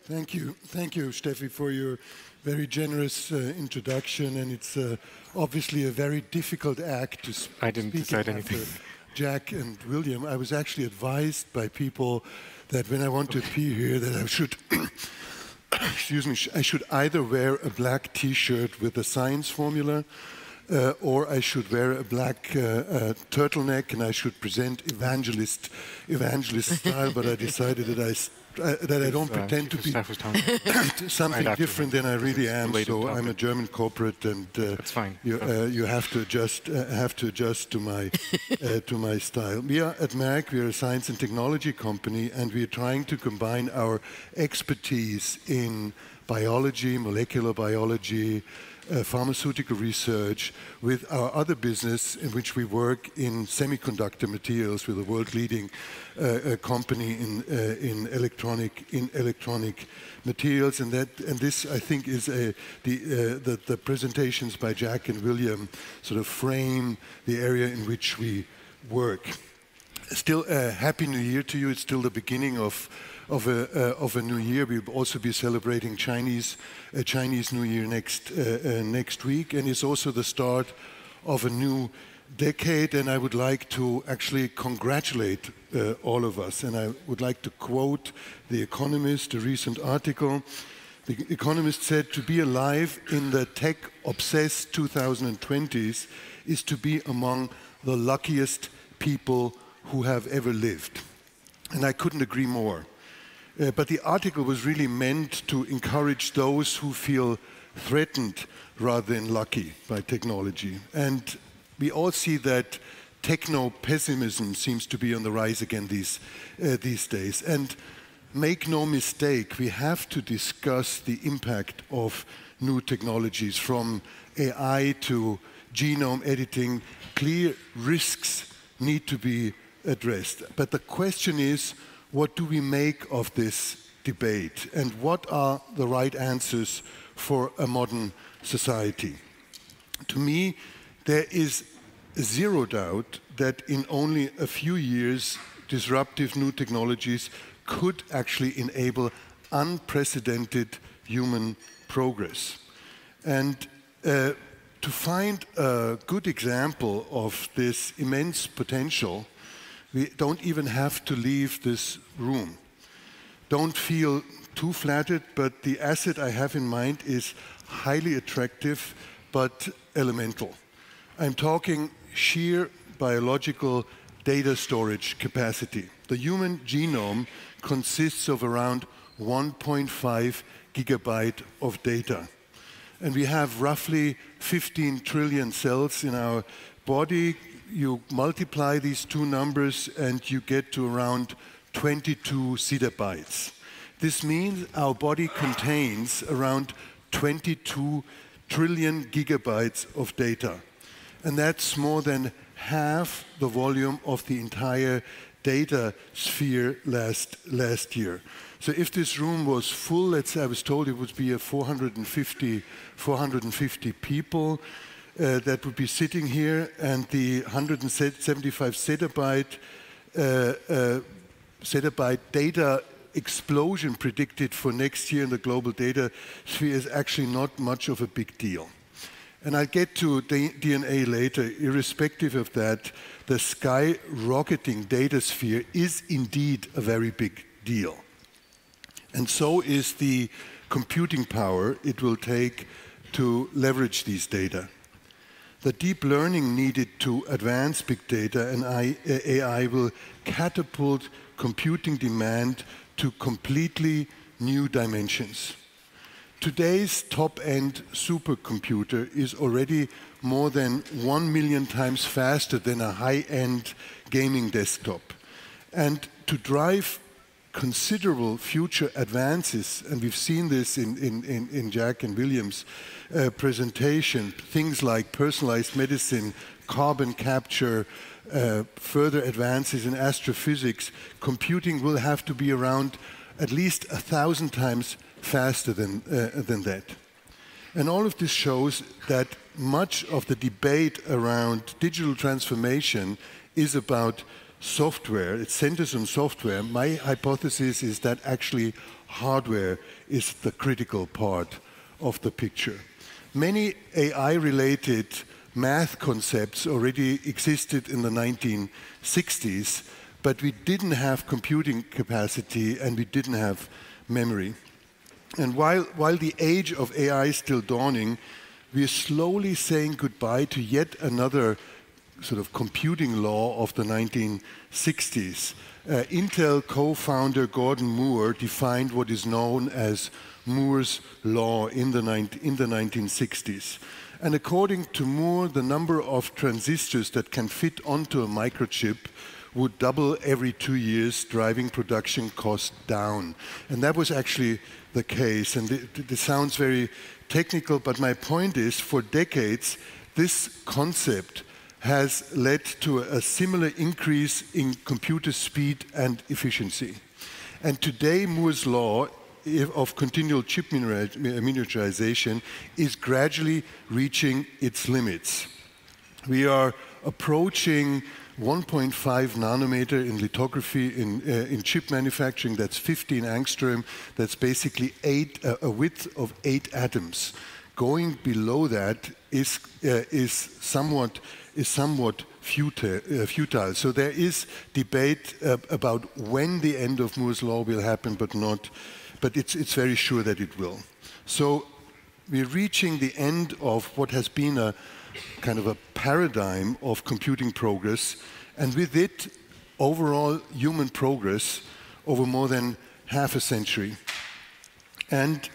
Thank you, Steffi, for your very generous introduction, and it's obviously a very difficult act to speak. I didn't decide anything. Jack and William, I was actually advised by people that when I want to appear here, that I should, excuse me, I should either wear a black T-shirt with a science formula, or I should wear a black turtleneck, and I should present evangelist style. But I decided that I don't pretend to be something different than I really am. So I'm a German corporate, and that's fine. You have to adjust to my style. We are at Merck. We are a science and technology company, and we are trying to combine our expertise in biology, molecular biology, pharmaceutical research with our other business in which we work in semiconductor materials with a world-leading company in electronic materials, and this I think is the presentations by Jack and William sort of frame the area in which we work. Still, Happy New Year to you. It's still the beginning of a new year. We'll also be celebrating Chinese New Year next week, and it's also the start of a new decade. And I would like to actually congratulate all of us. And I would like to quote The Economist, a recent article. The Economist said, "To be alive in the tech-obsessed 2020s is to be among the luckiest people who have ever lived." And I couldn't agree more. But the article was really meant to encourage those who feel threatened rather than lucky by technology. And we all see that techno-pessimism seems to be on the rise again these days. And make no mistake, we have to discuss the impact of new technologies, from AI to genome editing. Clear risks need to be addressed. But the question is, what do we make of this debate, and what are the right answers for a modern society? To me, there is zero doubt that in only a few years, disruptive new technologies could actually enable unprecedented human progress. And to find a good example of this immense potential, we don't even have to leave this room. Don't feel too flattered, but the asset I have in mind is highly attractive but elemental. I'm talking sheer biological data storage capacity. The human genome consists of around 1.5 gigabyte of data. And we have roughly 15 trillion cells in our body. You multiply these two numbers and you get to around 22 zettabytes. This means our body contains around 22 trillion gigabytes of data. And that's more than half the volume of the entire data sphere last year. So if this room was full, I was told it would be 450 people. That would be sitting here, and the 175 zettabyte data explosion predicted for next year in the global data sphere is actually not much of a big deal. And I'll get to DNA later. Irrespective of that, the skyrocketing data sphere is indeed a very big deal. And so is the computing power it will take to leverage these data. The deep learning needed to advance big data and AI will catapult computing demand to completely new dimensions. Today's top-end supercomputer is already more than 1 million times faster than a high-end gaming desktop. And to drive considerable future advances, and we've seen this in Jack and William's presentation, things like personalized medicine, carbon capture, further advances in astrophysics, computing will have to be around at least 1,000 times faster than that. And all of this shows that much of the debate around digital transformation is about software, it centers on software, my hypothesis is that actually hardware is the critical part of the picture. Many AI-related math concepts already existed in the 1960s, but we didn't have computing capacity and we didn't have memory. And while the age of AI is still dawning, we are slowly saying goodbye to yet another sort of computing law of the 1960s. Intel co-founder Gordon Moore defined what is known as Moore's law in the 1960s. And according to Moore, the number of transistors that can fit onto a microchip would double every 2 years, driving production costs down. And that was actually the case. And this sounds very technical, but my point is, for decades, this concept has led to a similar increase in computer speed and efficiency. And today, Moore's law of continual chip miniaturization is gradually reaching its limits. We are approaching 1.5 nanometer in lithography in chip manufacturing. That's 15 angstrom. That's basically a width of 8 atoms. Going below that is somewhat futile. So there is debate about when the end of Moore's law will happen, but it's very sure that it will. So we're reaching the end of what has been a kind of a paradigm of computing progress, and with it, overall human progress over more than half a century. And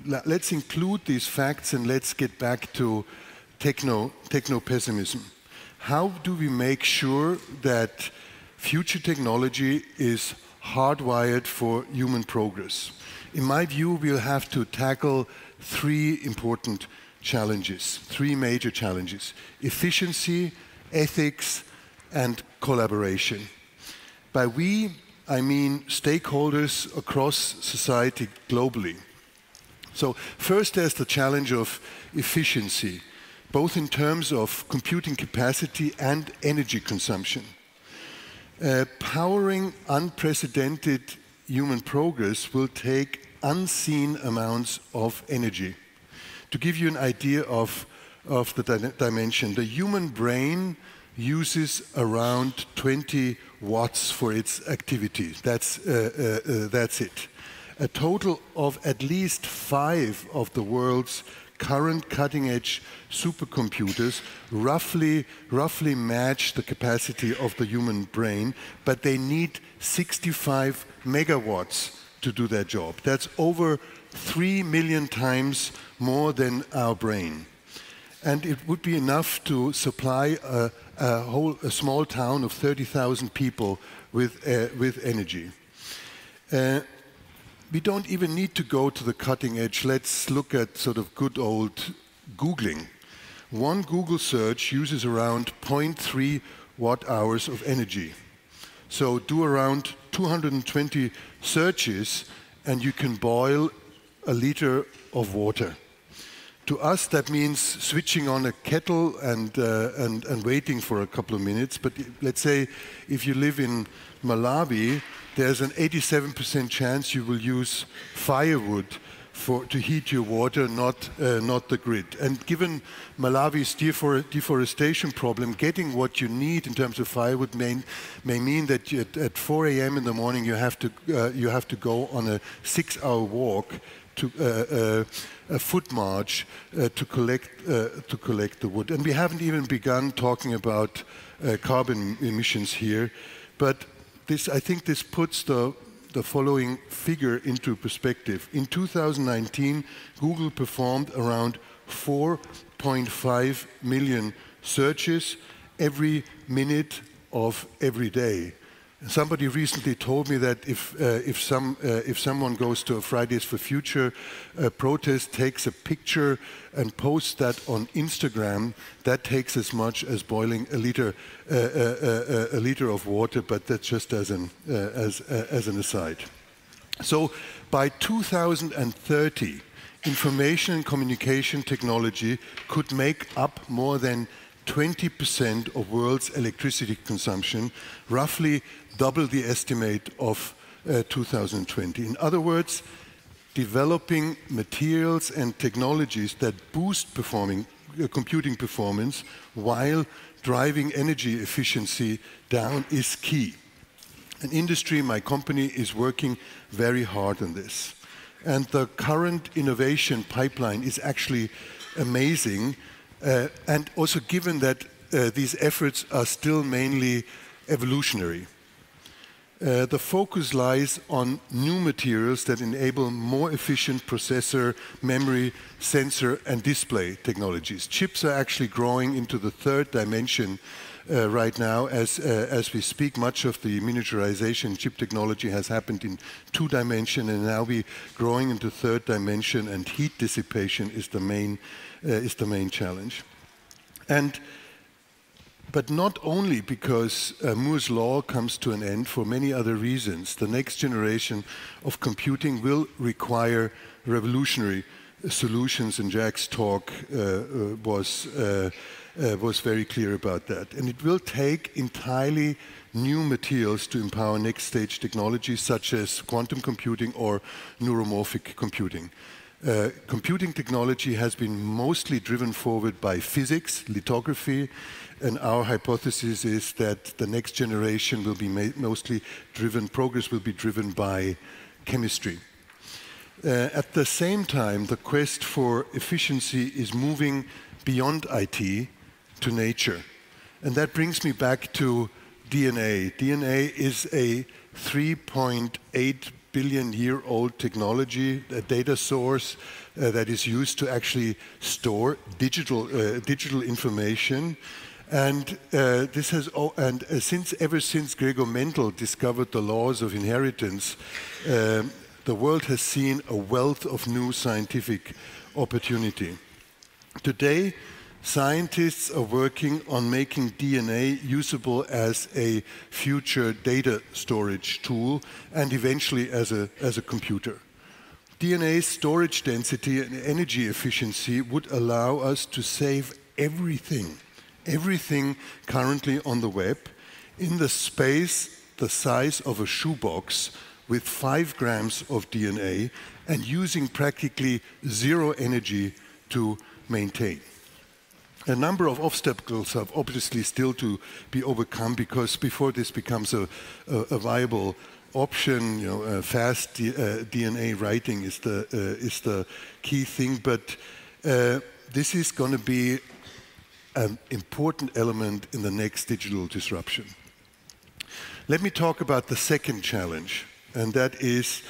let's include these facts and let's get back to techno-pessimism. How do we make sure that future technology is hardwired for human progress? In my view, we'll have to tackle 3 important challenges, 3 major challenges: efficiency, ethics, and collaboration. By we, I mean stakeholders across society globally. So first, there's the challenge of efficiency, both in terms of computing capacity and energy consumption. Powering unprecedented human progress will take unseen amounts of energy. To give you an idea of the dimension, the human brain uses around 20 watts for its activity. That's it. A total of at least 5 of the world's current cutting-edge supercomputers roughly match the capacity of the human brain, but they need 65 megawatts to do their job. That's over 3 million times more than our brain. And it would be enough to supply a small town of 30,000 people with energy. We don't even need to go to the cutting edge. Let's look at sort of good old Googling. One Google search uses around 0.3 watt-hours of energy. So do around 220 searches and you can boil a liter of water. To us, that means switching on a kettle and waiting for a couple of minutes. But let's say if you live in Malawi, there's an 87% chance you will use firewood to heat your water, not the grid. And given Malawi's deforestation problem, getting what you need in terms of firewood may mean that at 4 a.m. in the morning you have to go on a 6-hour walk to a foot march to collect the wood. And we haven't even begun talking about carbon emissions here, but I think this puts the following figure into perspective. In 2019, Google performed around 4.5 million searches every minute of every day. Somebody recently told me that if someone goes to a Fridays for Future protest, takes a picture and posts that on Instagram, that takes as much as boiling a liter of water. But that's just as an aside. So by 2030, information and communication technology could make up more than 20% of world's electricity consumption, roughly double the estimate of 2020. In other words, developing materials and technologies that boost computing performance while driving energy efficiency down is key. An industry, my company, is working very hard on this. And the current innovation pipeline is actually amazing, and also given that these efforts are still mainly evolutionary. The focus lies on new materials that enable more efficient processor, memory, sensor, and display technologies. Chips are actually growing into the third dimension right now as we speak. Much of the miniaturization chip technology has happened in 2 dimension, and now we're growing into third dimension, and heat dissipation is the main challenge. But not only because Moore's law comes to an end, for many other reasons. The next generation of computing will require revolutionary solutions, and Jack's talk was very clear about that. And it will take entirely new materials to empower next stage technologies such as quantum computing or neuromorphic computing. Computing technology has been mostly driven forward by physics, lithography, and our hypothesis is that the next generation will be mostly driven, progress will be driven by chemistry. At the same time, the quest for efficiency is moving beyond IT to nature. And that brings me back to DNA. DNA is a 3.8 billion-year-old technology, a data source that is used to actually store digital information. And ever since Gregor Mendel discovered the laws of inheritance, the world has seen a wealth of new scientific opportunity. Today, scientists are working on making DNA usable as a future data storage tool and eventually as a computer. DNA's storage density and energy efficiency would allow us to save everything currently on the web in the space the size of a shoebox with 5 grams of DNA and using practically zero energy to maintain. A number of obstacles are obviously still to be overcome because before this becomes a viable option, fast DNA writing is the key thing, but this is going to be an important element in the next digital disruption. Let me talk about the second challenge, and that is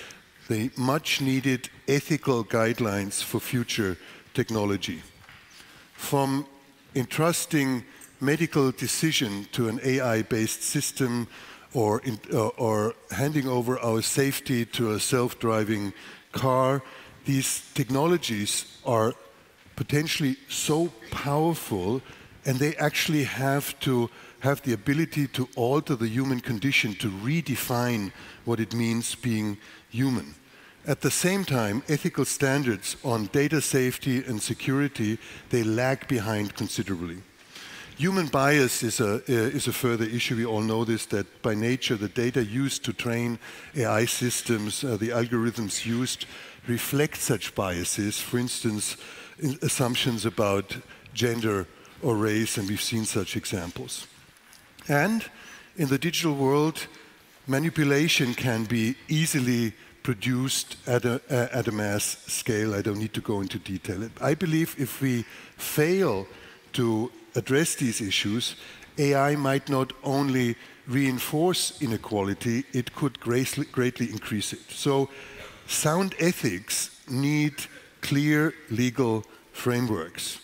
the much needed ethical guidelines for future technology. From entrusting medical decision to an AI-based system or handing over our safety to a self-driving car, these technologies are potentially so powerful, and they actually have to have the ability to alter the human condition, to redefine what it means being human. At the same time, ethical standards on data safety and security, they lag behind considerably. Human bias is a further issue. We all know this, that by nature, the data used to train AI systems, the algorithms used, reflect such biases. For instance, assumptions about gender or race, and we've seen such examples. And in the digital world, manipulation can be easily produced at a mass scale. I don't need to go into detail. I believe if we fail to address these issues, AI might not only reinforce inequality, it could greatly increase it. So sound ethics need clear legal frameworks.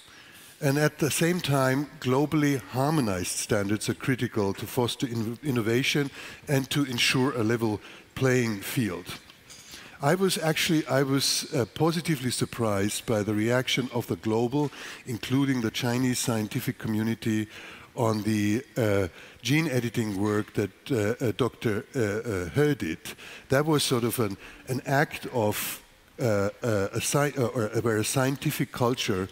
And at the same time, globally harmonized standards are critical to foster innovation and to ensure a level playing field. I was positively surprised by the reaction of the global, including the Chinese scientific community, on the gene editing work that Dr. He did. That was sort of an act of where a scientific culture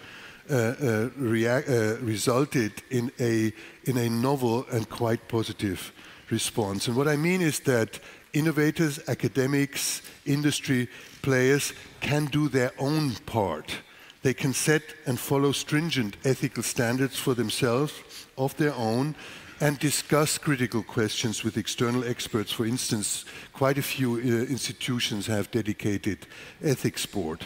resulted in a novel and quite positive response. And what I mean is that innovators, academics, industry players can do their own part. They can set and follow stringent ethical standards for themselves, of their own, and discuss critical questions with external experts. For instance, quite a few institutions have dedicated ethics board.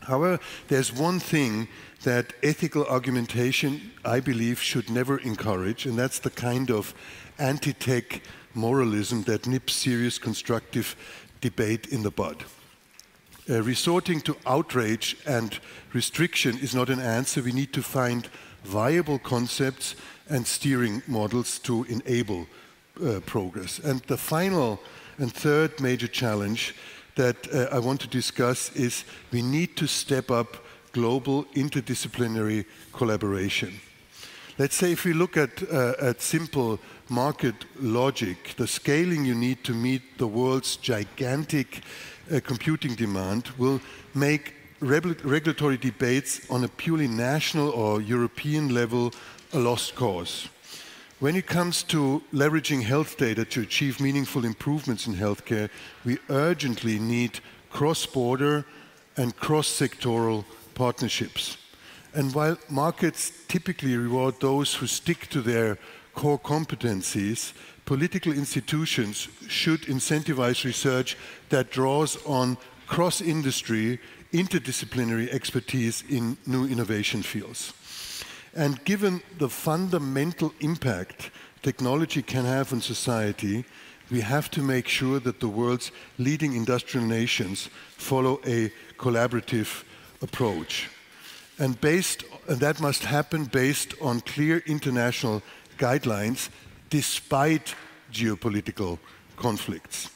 However, there's one thing that ethical argumentation, I believe, should never encourage, and that's the kind of anti-tech moralism that nips serious constructive debate in the bud. Resorting to outrage and restriction is not an answer. We need to find viable concepts and steering models to enable progress. And the final and third major challenge that I want to discuss is we need to step up global interdisciplinary collaboration. Let's say if we look at simple market logic, the scaling you need to meet the world's gigantic computing demand will make regulatory debates on a purely national or European level a lost cause. When it comes to leveraging health data to achieve meaningful improvements in healthcare, we urgently need cross-border and cross-sectoral partnerships. And while markets typically reward those who stick to their core competencies, political institutions should incentivize research that draws on cross-industry, interdisciplinary expertise in new innovation fields. And given the fundamental impact technology can have on society, we have to make sure that the world's leading industrial nations follow a collaborative approach. And that must happen based on clear international guidelines despite geopolitical conflicts.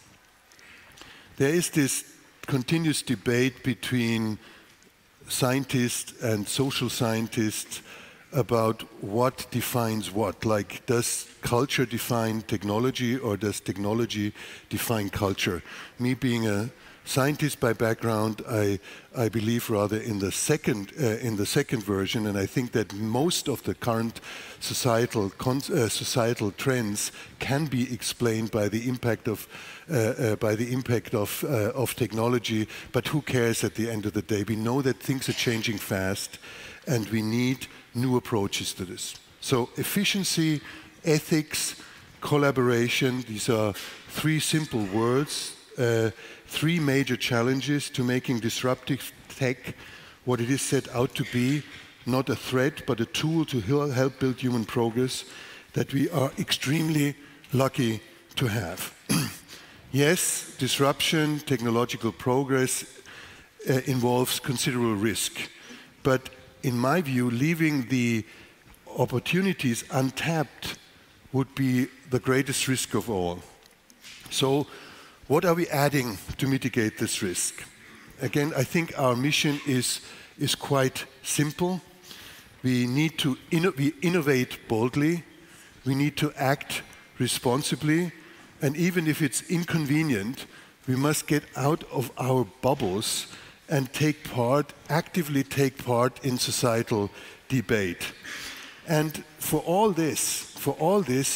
There is this continuous debate between scientists and social scientists about what defines what. Like, does culture define technology, or does technology define culture? Me being a scientist by background, I believe rather in the second version, and I think that most of the current societal trends can be explained by the impact of technology. But who cares at the end of the day? We know that things are changing fast, and we need new approaches to this. So efficiency, ethics, collaboration, these are three simple words, three major challenges to making disruptive tech what it is set out to be, not a threat, but a tool to help build human progress that we are extremely lucky to have. Yes, disruption, technological progress involves considerable risk, but in my view, leaving the opportunities untapped would be the greatest risk of all. So, what are we adding to mitigate this risk? Again, I think our mission is quite simple. We need to innovate boldly. We need to act responsibly. And even if it's inconvenient, we must get out of our bubbles and actively take part in societal debate. And for all this,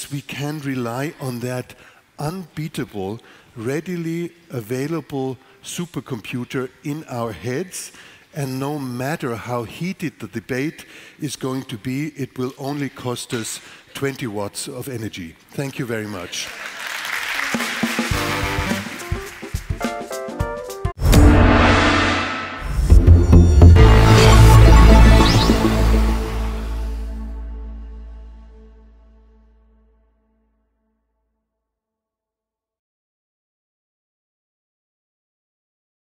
we can rely on that unbeatable, readily available supercomputer in our heads, and no matter how heated the debate is going to be, it will only cost us 20 watts of energy. Thank you very much.